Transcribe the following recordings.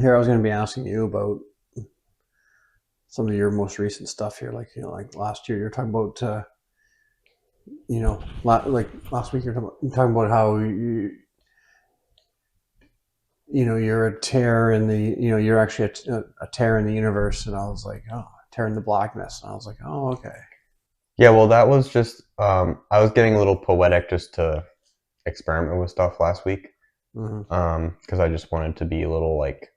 Here, I was going to be asking you about some of your most recent stuff here. Like last year, you're talking about, like last week, you're talking about how you're a tear in the, you're actually a tear in the universe. And I was like, oh, tear in the blackness. And I was like, oh, okay. Yeah, well, that was just I was getting a little poetic just to experiment with stuff last week Mm-hmm. because I just wanted to be a little like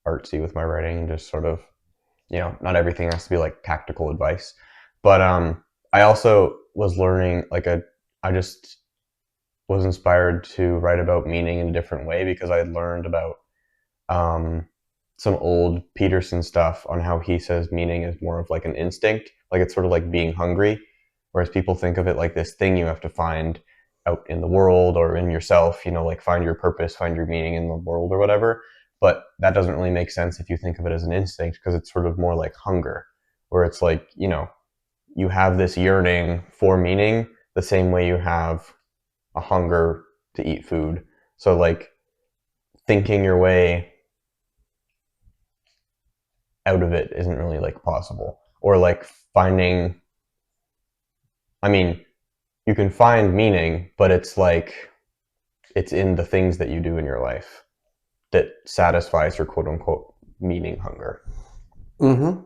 artsy with my writing and just sort of not everything has to be like tactical advice, but I also was learning I just was inspired to write about meaning in a different way because I had learned about um, some old Peterson stuff on how he says meaning is more of like an instinct, like it's sort of like being hungry, whereas people think of it like this thing you have to find out in the world or in yourself, like find your purpose, find your meaning in the world or whatever. But that doesn't really make sense if you think of it as an instinct because it's sort of more like hunger, where it's like, you have this yearning for meaning the same way you have a hunger to eat food. So, like, thinking your way out of it isn't really like possible. Or like finding, I mean, you can find meaning, but it's like it's in the things that you do in your life that satisfies your quote unquote meaning hunger. Mm-hmm.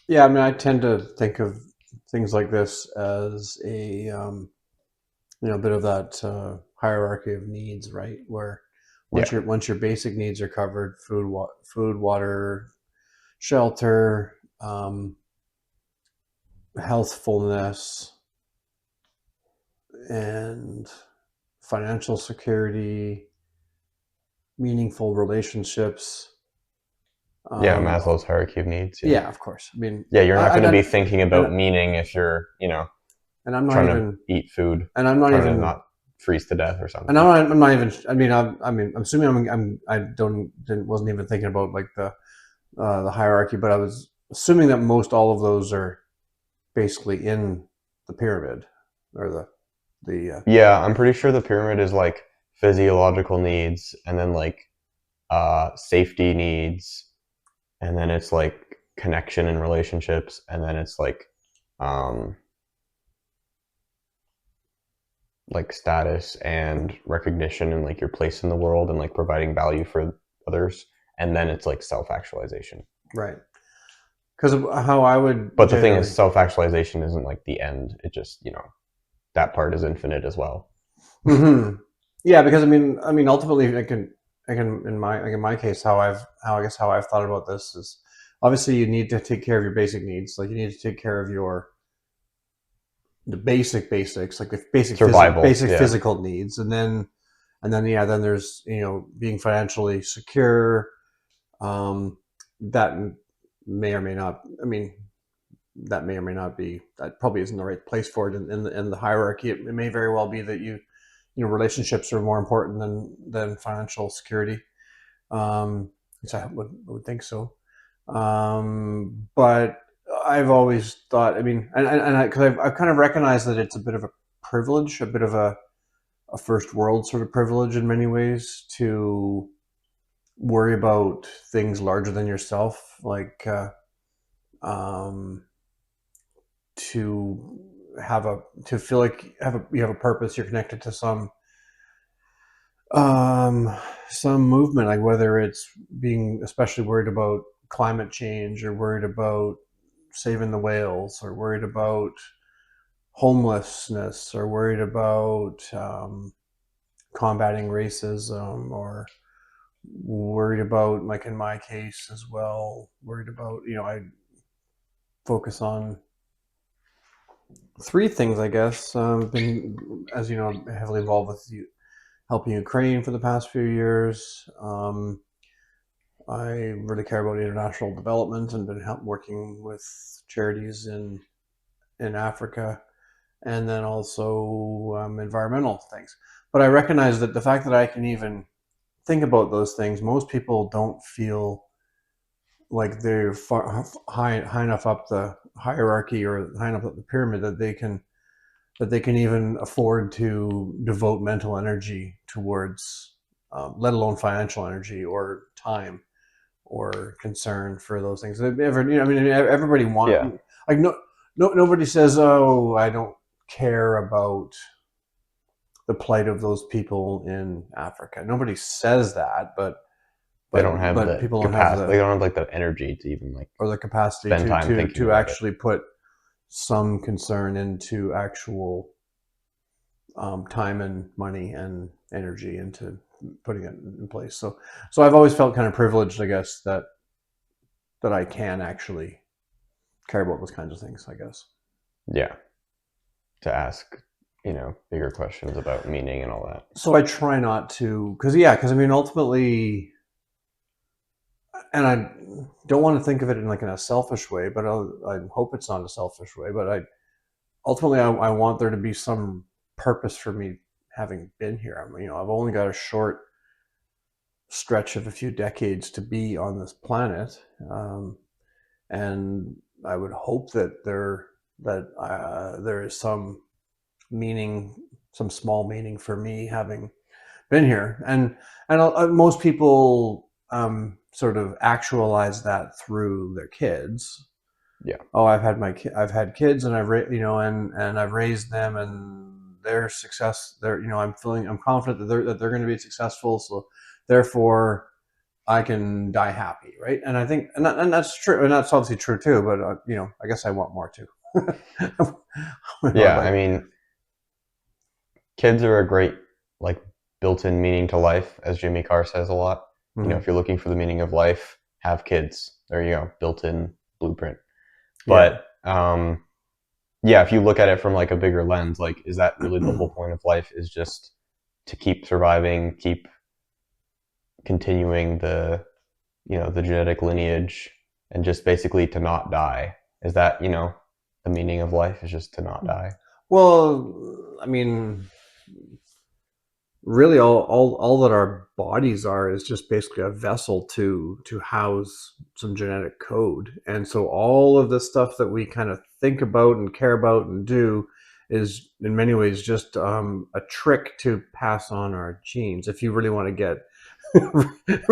Yeah, I mean, I tend to think of things like this as a bit of that hierarchy of needs, right? Where Yeah. once your basic needs are covered, food, water, shelter, healthfulness, and financial security, meaningful relationships. Yeah. Um, Maslow's hierarchy of needs. Yeah. yeah, of course. I mean, Yeah. You're not I going to be don't, thinking and about meaning if you're, and I'm not trying to even, eat food, and I'm not trying to even, not freeze to death or and something. I'm not even. I'm assuming I wasn't even thinking about like the hierarchy, but I was assuming that most all of those are basically in the pyramid or the Yeah. I'm pretty sure the pyramid is like physiological needs and then like safety needs and then it's like connection and relationships and then it's um like status and recognition and like your place in the world and like providing value for others and then it's like self-actualization. right. Because of how I would But the thing is generally. self-actualization isn't like the end, it just that part is infinite as well. Hmm. Yeah, because ultimately, I can in my case, how I guess how I've thought about this is obviously you need to take care of your basic needs. Like you need to take care of the basics, like the Survival, basic yeah. physical needs, and then there's being financially secure. Um, that may or may not. I mean, that may or may not be. That probably isn't the right place for it in the hierarchy. It may very well be that relationships are more important than financial security. Which I would think so. But I've always thought. I mean, and because I've kind of recognized that it's a bit of a privilege, a bit of a first world sort of privilege in many ways to worry about things larger than yourself, like um, to to feel like you have a purpose. You're connected to um, some movement, like whether it's being especially worried about climate change or worried about saving the whales or worried about homelessness or worried about combating racism or worried about, like in my case as well, worried about, I focus on three things, I guess. Been, as you know, heavily involved with helping Ukraine for the past few years. I really care about international development and been working with charities in Africa, and then also environmental things. But I recognize that the fact that I can even think about those things, most people don't feel like they're high enough up the hierarchy or high enough up the pyramid that they can even afford to devote mental energy towards, let alone financial energy or time. or concern for those things. Everybody Yeah. like nobody says, "Oh, I don't care about the plight of those people in Africa." Nobody says that, They don't have but the people don't have capacity. They don't have like the energy to even like or the capacity spend time thinking to about it. actually put some concern into actual time and money and energy into putting it in place. So I've always felt kind of privileged, I guess, that I can actually care about those kinds of things, I guess. Yeah. To ask, bigger questions about meaning and all that. So I try not to, because I mean, ultimately, and I don't want to think of it in like in a selfish way, but I hope it's not a selfish way. But I want there to be some purpose for me having been here. I've only got a short stretch of a few decades to be on this planet, and I would hope that there is some meaning, some small meaning for me having been here, and most people sort of actualize that through their kids. Yeah. Oh, I've had kids, and and I've raised them, and they're success. I'm confident that they're going to be successful. So therefore, I can die happy, right? And I think, and that's true, and that's obviously true too. But I guess I want more too. Yeah. Like, Kids are a great like built-in meaning to life, as Jimmy Carr says a lot. mm-hmm. If you're looking for the meaning of life, have kids. There you go, built-in blueprint. Yeah. But yeah, if you look at it from like a bigger lens, like, is that really the whole point of life? Is just to keep surviving, keep continuing the genetic lineage, and just basically to not die? Is that the meaning of life? Is just to not die? Well, I mean, really, all that our bodies are is just basically a vessel to house some genetic code, and so all of the stuff that we kind of think about and care about and do is in many ways just a trick to pass on our genes. If you really want to get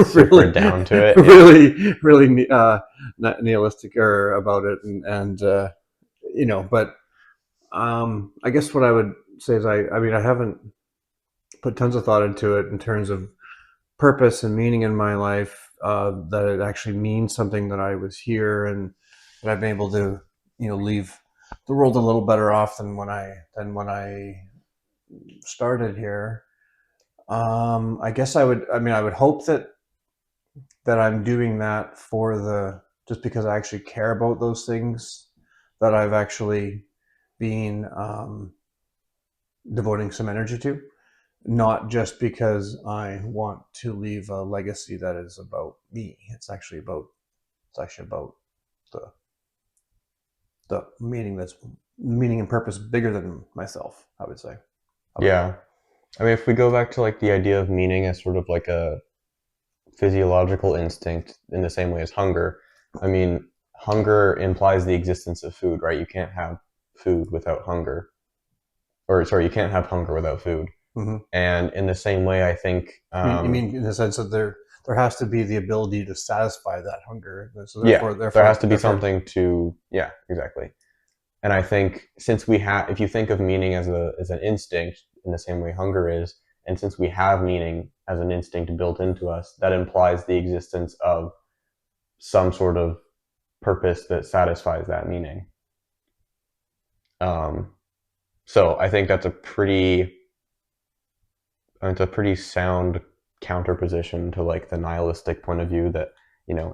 Super down to it. Yeah. really nihilistic or about it, but I guess what I would say is I haven't put tons of thought into it in terms of purpose and meaning in my life, that it actually means something that I was here and that I've been able to leave the world a little better off than when I started here. I guess I would hope that I'm doing that for the just because I actually care about those things, that I've actually been devoting some energy to, not just because I want to leave a legacy that is about me. It's actually about the meaning and purpose bigger than myself, I would say. Yeah. If we go back to like the idea of meaning as sort of like a physiological instinct in the same way as hunger, hunger implies the existence of food, right? You can't have food without hunger. Or, sorry, you can't have hunger without food. Mm-hmm. And in the same way, I think. You mean in the sense that there has to be the ability to satisfy that hunger. So Yeah, there has to be something to. Yeah, exactly. And I think if you think of meaning as an instinct in the same way hunger is, and since we have meaning as an instinct built into us, that implies the existence of some sort of purpose that satisfies that meaning. So I think it's a pretty sound counterposition to like the nihilistic point of view that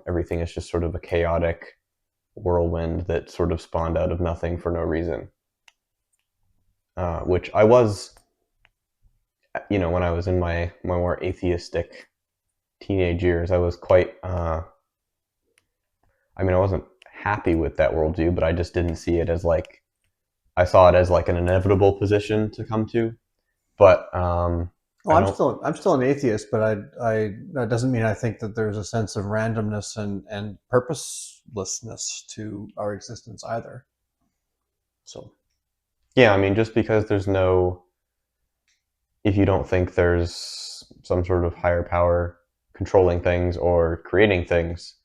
everything is just sort of a chaotic whirlwind that sort of spawned out of nothing for no reason. Which I was, when I was in my more atheistic teenage years, I was quite. I wasn't happy with that worldview, but I just didn't see it as like. I saw it as like an inevitable position to come to, but well, I'm still an atheist, but I that doesn't mean I think that there's a sense of randomness and purposelessness to our existence either. So yeah, just because if you don't think there's some sort of higher power controlling things or creating things,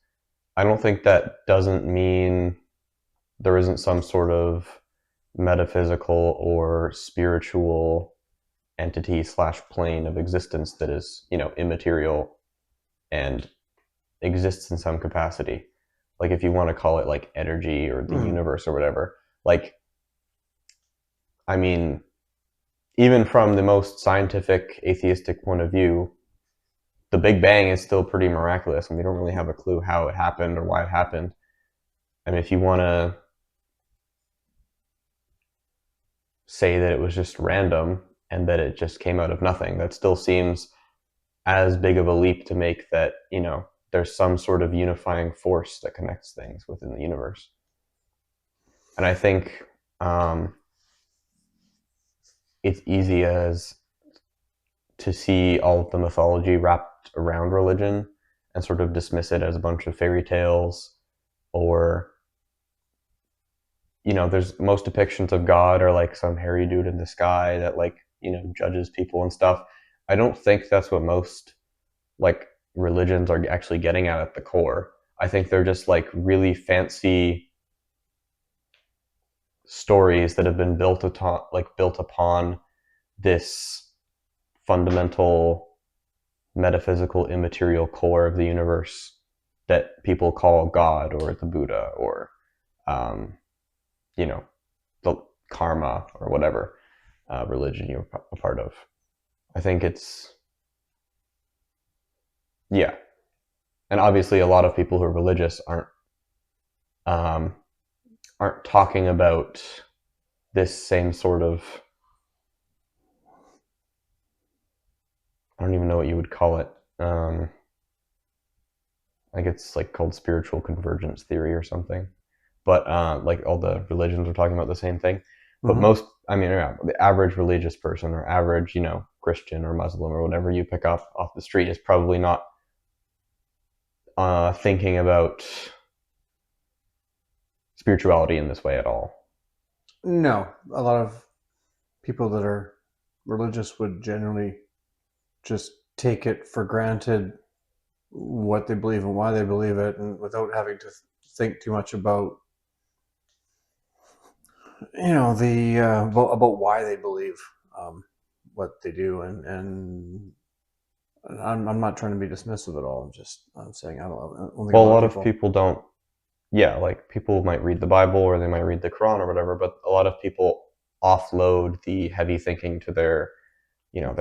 I don't think that doesn't mean there isn't some sort of metaphysical or spiritual entity slash plane of existence that is, immaterial and exists in some capacity. Like if you want to call it like energy or the universe or whatever. Like, I mean, even from the most scientific atheistic point of view, the Big Bang is still pretty miraculous, and we don't really have a clue how it happened or why it happened. I mean, if you want to say that it was just random and that it just came out of nothing, that still seems as big of a leap to make that, there's some sort of unifying force that connects things within the universe. And I think it's easy as to see all of the mythology wrapped around religion and sort of dismiss it as a bunch of fairy tales, or there's most depictions of God are like some hairy dude in the sky that like judges people and stuff. I don't think that's what most like religions are actually getting at the core. I think they're just like really fancy stories that have been built upon this fundamental metaphysical immaterial core of the universe that people call God or the Buddha or the karma or whatever religion you're a part of. I think it's and obviously a lot of people who are religious aren't talking about this same sort of, I don't even know what you would call it. Like it's like called spiritual convergence theory or something. But like all the religions are talking about the same thing. But the average religious person or average, Christian or Muslim or whatever you pick up off the street is probably not thinking about spirituality in this way at all. No, a lot of people that are religious would generally just take it for granted what they believe and why they believe it, and without having to think too much about about why they believe what they do, and I'm not trying to be dismissive at all. I'm saying I don't think well, a lot of people don't. Yeah, like people might read the Bible or they might read the Quran or whatever, but a lot of people offload the heavy thinking to their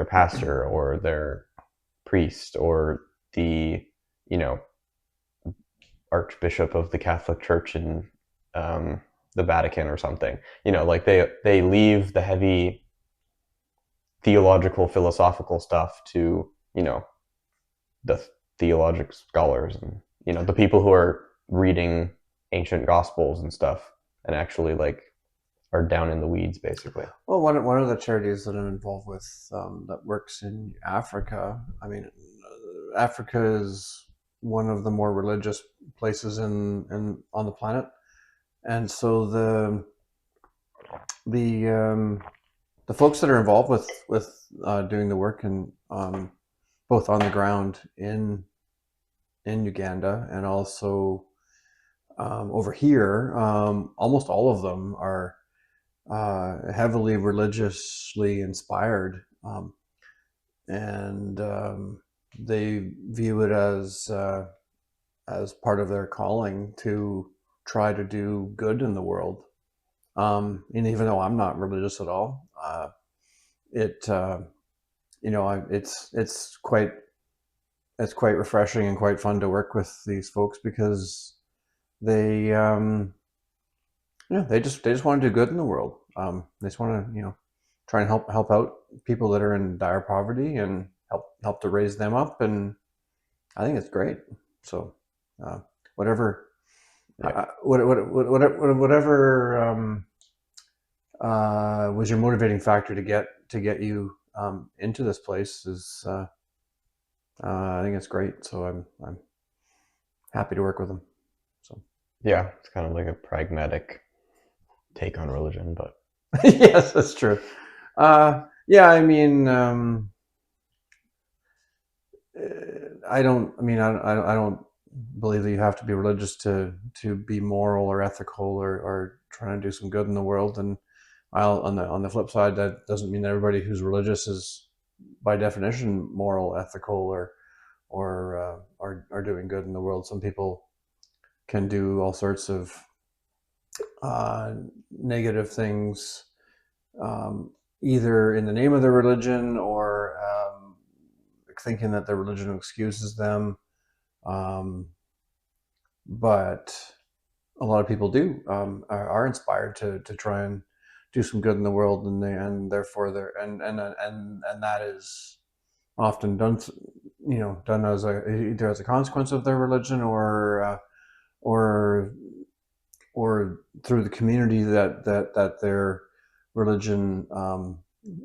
pastor or their priest or the archbishop of the Catholic Church in the Vatican or something. Like they leave the heavy theological philosophical stuff to the theologic scholars and the people who are reading ancient gospels and stuff and actually like are down in the weeds basically. Well, one of the charities that I'm involved with that works in Africa. I mean, Africa is one of the more religious places in on the planet, and so the folks that are involved with doing the work and both on the ground in Uganda and also over here, almost all of them are heavily religiously inspired, and they view it as part of their calling to try to do good in the world. And even though I'm not religious at all, it's quite refreshing and quite fun to work with these folks because they they just want to do good in the world. They just want to try and help out people that are in dire poverty and help to raise them up, and I think it's great. So whatever was your motivating factor to get you into this place is I think it's great. So I'm happy to work with them. So yeah, it's kind of like a pragmatic take on religion, but yes, that's true. Yeah, I mean, I don't. I mean, I don't believe that you have to be religious to be moral or ethical or trying to do some good in the world. And I'll on the flip side, that doesn't mean that everybody who's religious is by definition moral, ethical, or are doing good in the world. Some people can do all sorts of negative things, either in the name of their religion or thinking that their religion excuses them. Um, but a lot of people do are inspired to try and do some good in the world, and therefore they're and that is often done, done as either as a consequence of their religion or or through the community that their religion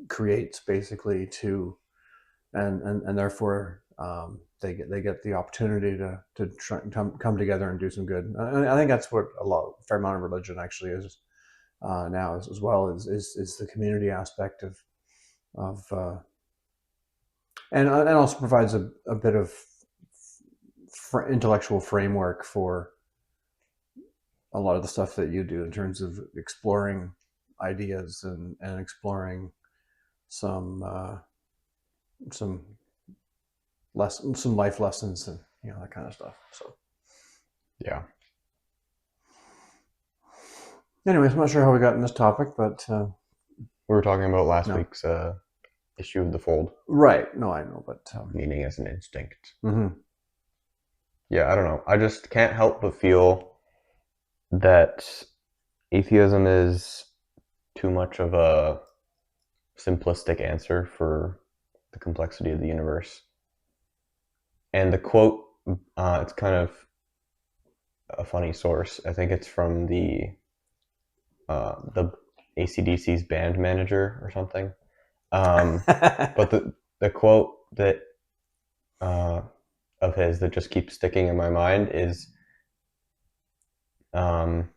creates, basically, to and therefore they get the opportunity to try and come together and do some good. I think that's what fair amount of religion actually is now, as well, is the community aspect of and also provides a bit of intellectual framework for a lot of the stuff that you do in terms of exploring ideas and exploring some some some life lessons, and that kind of stuff. So Yeah. anyways, I'm not sure how we got in this topic, but We were talking about last No. week's issue of the fold, right. No, I know, but meaning as an instinct. mhm. Yeah, I don't know. I just can't help but feel that atheism is too much of a simplistic answer for the complexity of the universe. And the quote, it's kind of a funny source. I think it's from the AC/DC's band manager or something. But the quote that of his that just keeps sticking in my mind is, God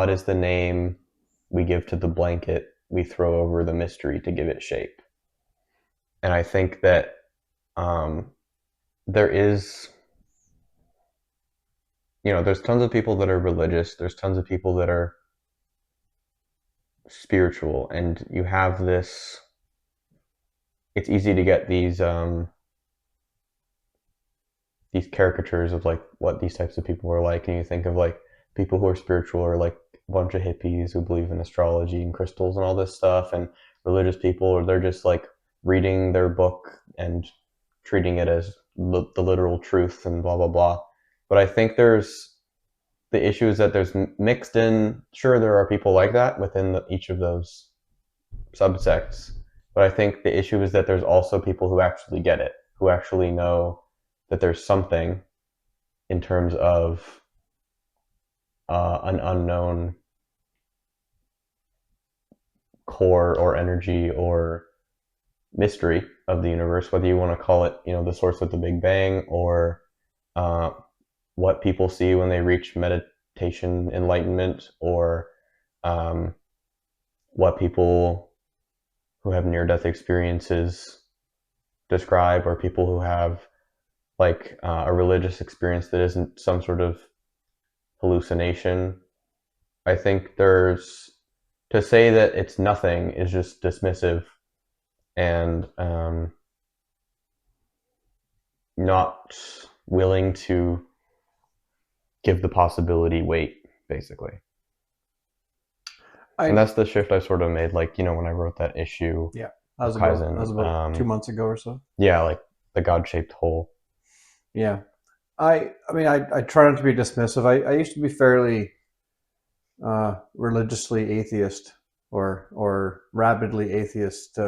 is the name we give to the blanket we throw over the mystery to give it shape. And I think that there is, there's tons of people that are religious. There's tons of people that are spiritual, and you have this. It's easy to get these caricatures of like what these types of people are like, and you think of like people who are spiritual are like a bunch of hippies who believe in astrology and crystals and all this stuff, and religious people, or they're just like reading their book and treating it as the literal truth and blah blah blah. But I think there's the issue is that there's mixed in. Sure, there are people like that within each of those subsects, but I think the issue is that there's also people who actually get it, who actually know that there's something in terms of an unknown core or energy or mystery of the universe, whether you want to call it, the source of the Big Bang, or what people see when they reach meditation enlightenment, or what people who have near-death experiences describe, or people who have like a religious experience that isn't some sort of hallucination. I think to say that it's nothing is just dismissive and not willing to give the possibility weight, basically. And that's the shift I sort of made, like, when I wrote that issue. Yeah, of Kaizen. Kaizen. That was about 2 months ago or so. Yeah, like the God-shaped hole. Yeah, I mean, I try not to be dismissive. I used to be fairly religiously atheist, or rabidly atheist,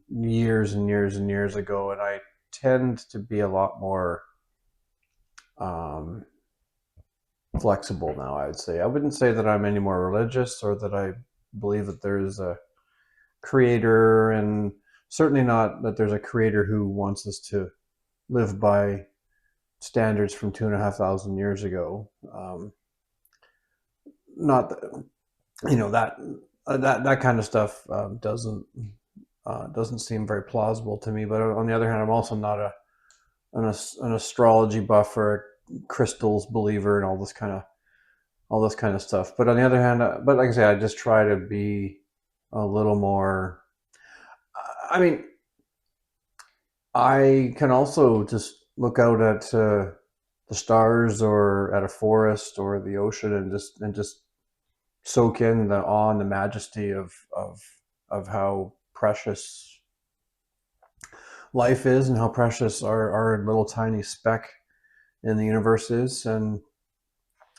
years and years and years ago, and I tend to be a lot more flexible now, I would say. I wouldn't say that I'm any more religious or that I believe that there is a creator, and certainly not that there's a creator who wants us to live by standards from 2,500 years ago. Not that, that kind of stuff doesn't doesn't seem very plausible to me. But on the other hand, I'm also not an astrology buff or a crystals believer and all this kind of stuff. But on the other hand, but like I say, I just try to be a little more. I mean, I can also just look out at the stars or at a forest or the ocean and just soak in the awe and the majesty of how precious life is and how precious our little tiny speck in the universe is. And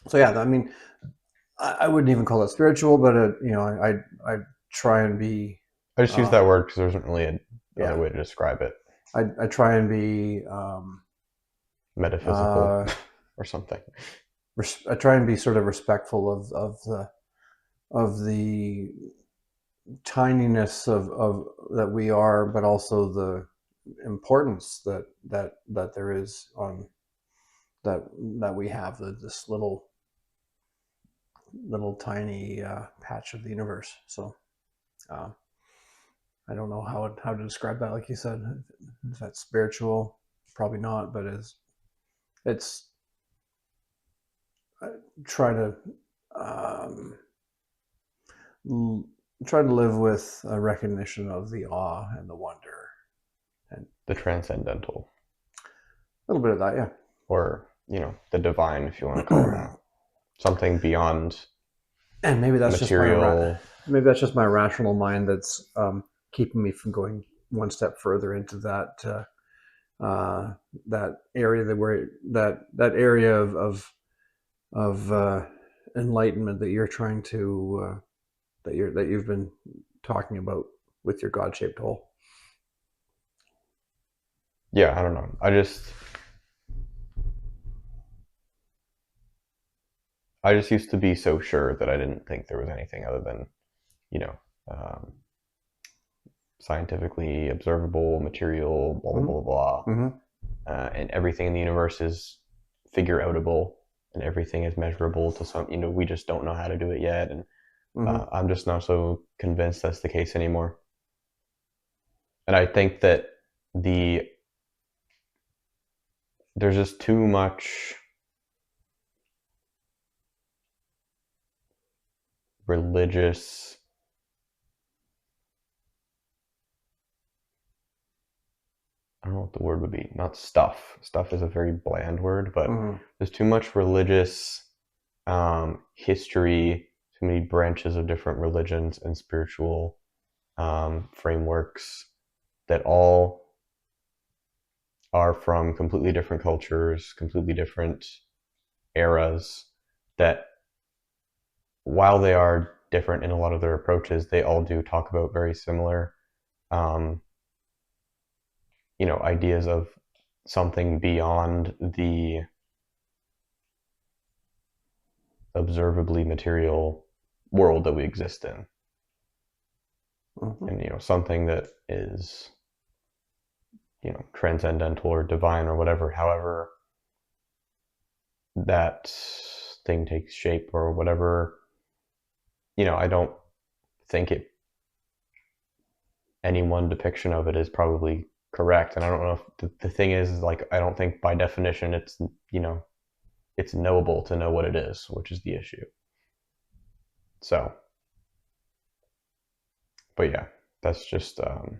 so, yeah, I mean, I wouldn't even call it spiritual, but I try and be, I just use uh, that word because there isn't really another yeah, way to describe it. I try and be, Metaphysical uh, or something. I try and be sort of respectful of the tininess of that we are, but also the importance that there is on that we have this little tiny patch of the universe. So um, I don't know how to describe that. Like you said, is that spiritual? Probably not, but it's I try to um, try to live with a recognition of the awe and the wonder and The transcendental, a little bit of that, yeah. or the divine, if you want to call it that. Something beyond And material. maybe that's just my rational mind that's keeping me from going one step further into that area that area of enlightenment that you're trying to that you've been talking about with your God shaped hole. Yeah, I don't know. I just used to be so sure that I didn't think there was anything other than, you know, um, scientifically observable material, blah blah Mm-hmm. blah blah, Mm-hmm. and everything in the universe is figure outable, and everything is measurable to some. We just don't know how to do it yet, and Mm-hmm. I'm just not so convinced that's the case anymore. And I think that the there's just too much religious. I don't know what the word would be. Not stuff. Stuff is a very bland word, but Mm-hmm. there's too much religious history, too many branches of different religions and spiritual frameworks that all are from completely different cultures, completely different eras. That while they are different in a lot of their approaches, they all do talk about very similar, um, ideas of something beyond the observably material world that we exist in, Mm-hmm. and something that is transcendental or divine or whatever, however that thing takes shape or whatever. I don't think any one depiction of it is probably correct, and I don't know if the thing is like, I don't think by definition it's knowable to know what it is, which is the issue. So, but yeah, that's just the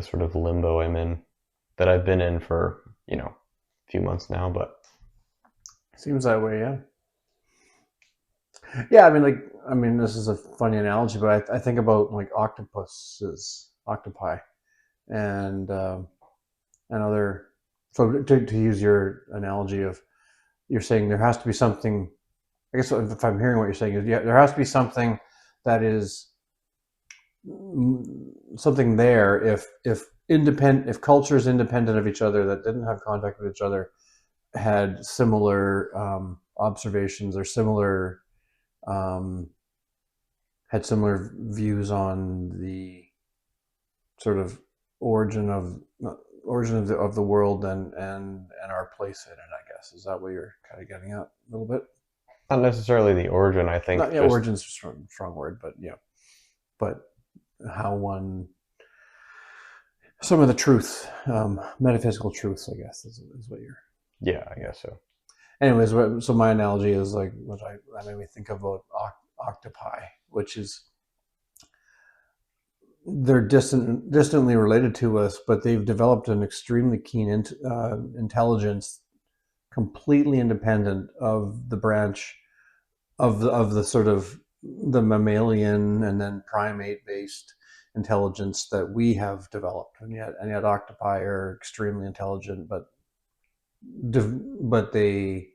sort of limbo I'm in, that I've been in for a few months now. But Seems that way, yeah. Yeah, I mean, this is a funny analogy, but I think about like octopi, and and other. So to use your analogy of, you're saying there has to be something. I guess if I'm hearing what you're saying is, yeah, there has to be something that is something there. If cultures independent of each other that didn't have contact with each other had similar observations or um, had similar views on the sort of origin of of the world and our place in it. I guess is that what you're kind of getting at a little bit? Not necessarily the origin, I think Not, yeah, just origin's a strong word, but yeah, but how one, some of the truths, metaphysical truths, I guess, is what you're. yeah, I guess so. Anyways, so my analogy is like what that made me think about octopi, which is they're distantly related to us, but they've developed an extremely keen intelligence, completely independent of the branch of the sort of the mammalian and then primate based intelligence that we have developed, and yet octopi are extremely intelligent, but they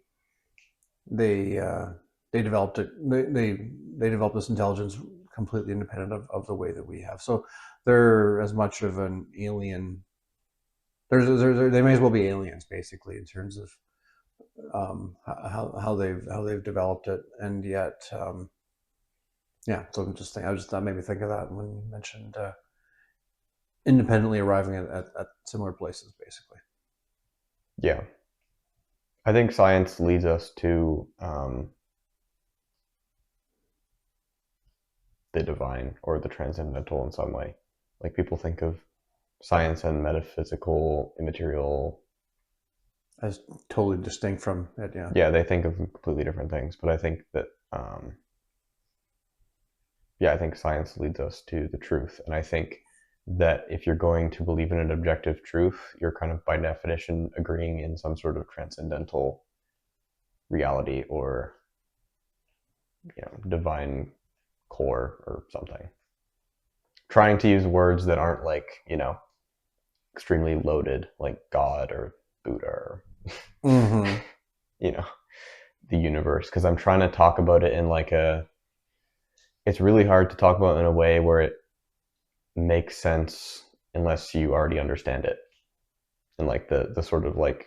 uh, they developed it. They developed this intelligence completely independent of the way that we have. So they're as much of an alien. They may as well be aliens, basically, in terms of how they've developed it, and yet yeah. So I'm just thinking, that made me think of that when you mentioned independently arriving at similar places, basically. Yeah. I think science leads us to the divine or the transcendental in some way. Like people think of science and metaphysical, immaterial. As totally distinct from it, yeah. Yeah, they think of completely different things. But I think that, yeah, I think science leads us to the truth. And I think that if you're going to believe in an objective truth, you're kind of by definition agreeing in some sort of transcendental reality or, divine core or something. Trying to use words that aren't like, extremely loaded, like God or Buddha or, Mm-hmm. you know, the universe. Because I'm trying to talk about it in like it's really hard to talk about in a way where it makes sense unless you already understand it. And like the sort of like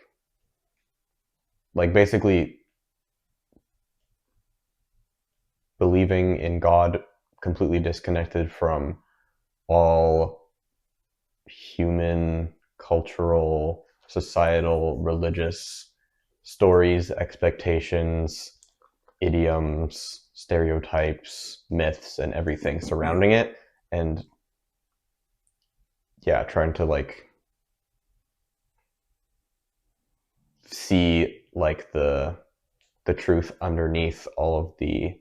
basically believing in God completely disconnected from all human, cultural, societal, religious stories, expectations, idioms, stereotypes, myths, and everything surrounding it. And yeah, trying to like see like the truth underneath all of the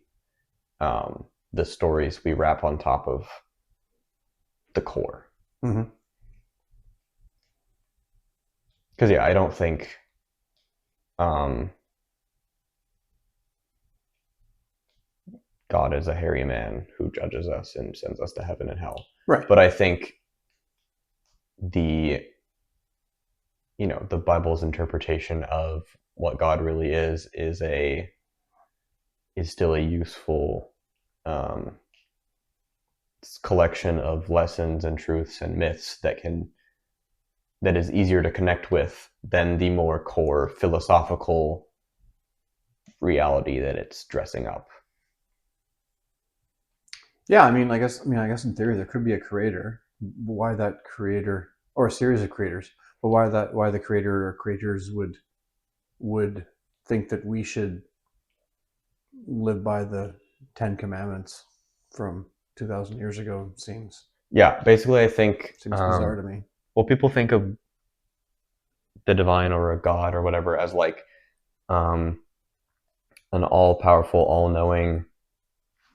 stories we wrap on top of the core. Mm-hmm. Because yeah, I don't think um, God is a hairy man who judges us and sends us to heaven and hell. Right. But I think the the Bible's interpretation of what God really is still a useful collection of lessons and truths and myths that is easier to connect with than the more core philosophical reality that it's dressing up. Yeah, I guess in theory there could be a creator. Why that creator or a series of creators, but why the creator or creators would think that we should live by the Ten Commandments from 2,000 years ago Yeah, basically, I think seems bizarre to me. well, people think of the divine or a god or whatever as like um, an all-powerful, all-knowing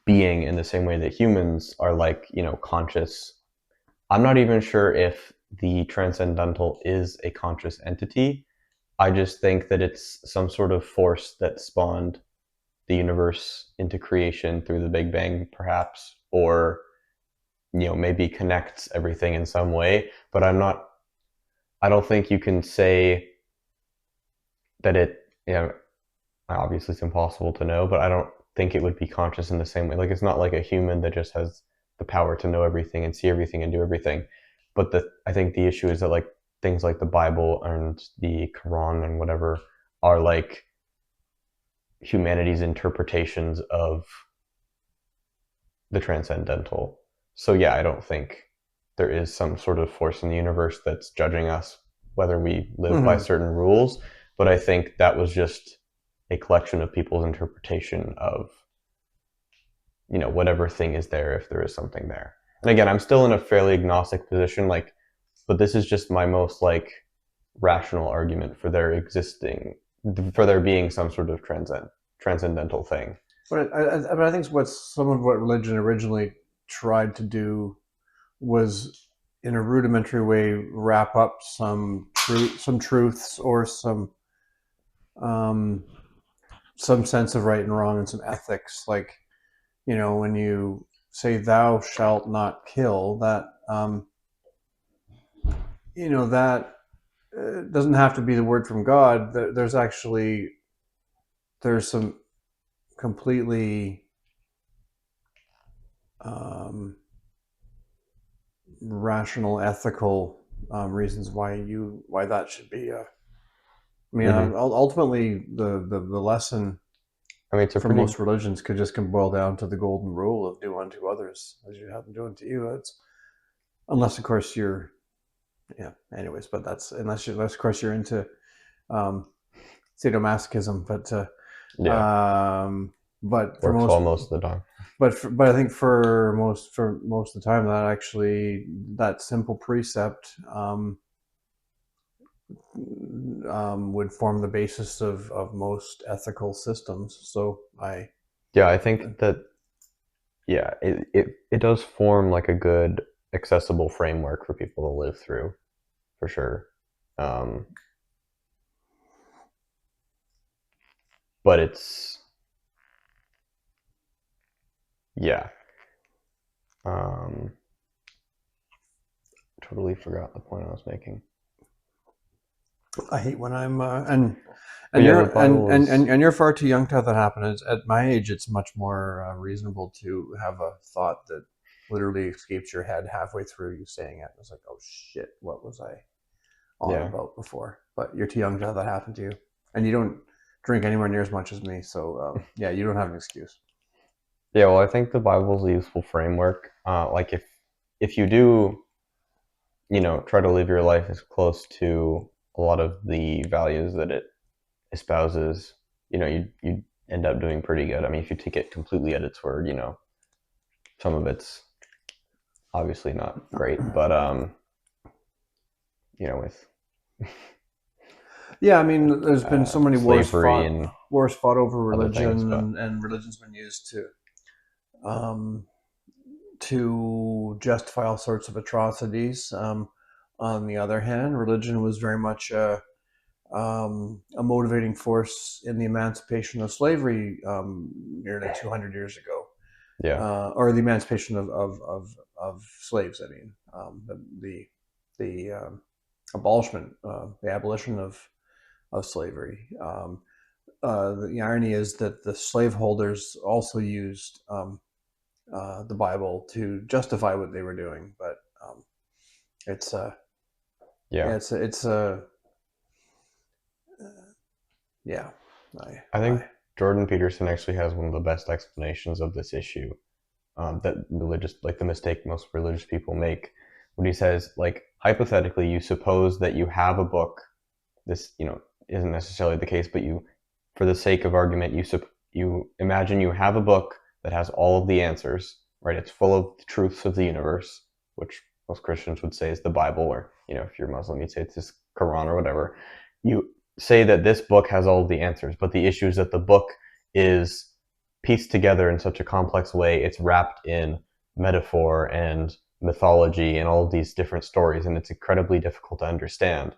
being in the same way that humans are like conscious. I'm not even sure if the transcendental is a conscious entity. I just think that it's some sort of force that spawned the universe into creation through the Big Bang, perhaps, or maybe connects everything in some way. But I don't think you can say that obviously it's impossible to know, but I don't think it would be conscious in the same way. Like it's not like a human that just has the power to know everything and see everything and do everything. But I think the issue is that like things like the Bible and the Quran and whatever are like humanity's interpretations of the transcendental. So yeah, I don't think there is some sort of force in the universe that's judging us whether we live by Mm-hmm. certain rules. But I think that was just a collection of people's interpretation of, whatever thing is there, if there is something there. And again, I'm still in a fairly agnostic position, like, but this is just my most like rational argument for there being some sort of transcendental thing. But I think some of what religion originally tried to do was, in a rudimentary way, wrap up some truths, or um, some sense of right and wrong, and some ethics. Like, when you say "Thou shalt not kill," that that doesn't have to be the word from God. There's some completely rational, ethical reasons why that should be. Ultimately, the lesson, I mean, it's a for most religions, could just boil down to the golden rule of do unto others as you have them do unto you. Unless, of course, you're, Anyways, but unless of course you're into sadomasochism, but for most of the time. But I think for most of the time, that simple precept would form the basis of most ethical systems. So I think that it does form like a good accessible framework for people to live through, for sure. But it's totally forgot the point I was making. I hate when I'm you're far too young to have that happen. At my age, it's much more reasonable to have a thought that literally escapes your head halfway through you saying it. It's like, oh shit, what was I on about before? But you're too young to have that happen to you, and you don't drink anywhere near as much as me. So you don't have an excuse. Yeah, well, I think the Bible is a useful framework. Like if you do, try to live your life as close to a lot of the values that it espouses, you end up doing pretty good. I mean, if you take it completely at its word, some of it's obviously not great, but with I mean, there's been so many wars fought over religion, things, and religion's been used to justify all sorts of atrocities. On the other hand, religion was very much a motivating force in the emancipation of slavery nearly 200 years ago. Or the emancipation of slaves. I mean, the abolishment, the abolition of slavery. The irony is that the slaveholders also used the Bible to justify what they were doing, but I think Jordan Peterson actually has one of the best explanations of this issue that the mistake most religious people make, when he says, like, hypothetically, you suppose that you have a book. This, isn't necessarily the case, but for the sake of argument, you imagine you have a book that has all of the answers, right? It's full of the truths of the universe, which most Christians would say is the Bible, or, if you're Muslim, you'd say it's this Quran or whatever. You say that this book has all of the answers, but the issue is that the book is pieced together in such a complex way. It's wrapped in metaphor and mythology and all of these different stories, and it's incredibly difficult to understand.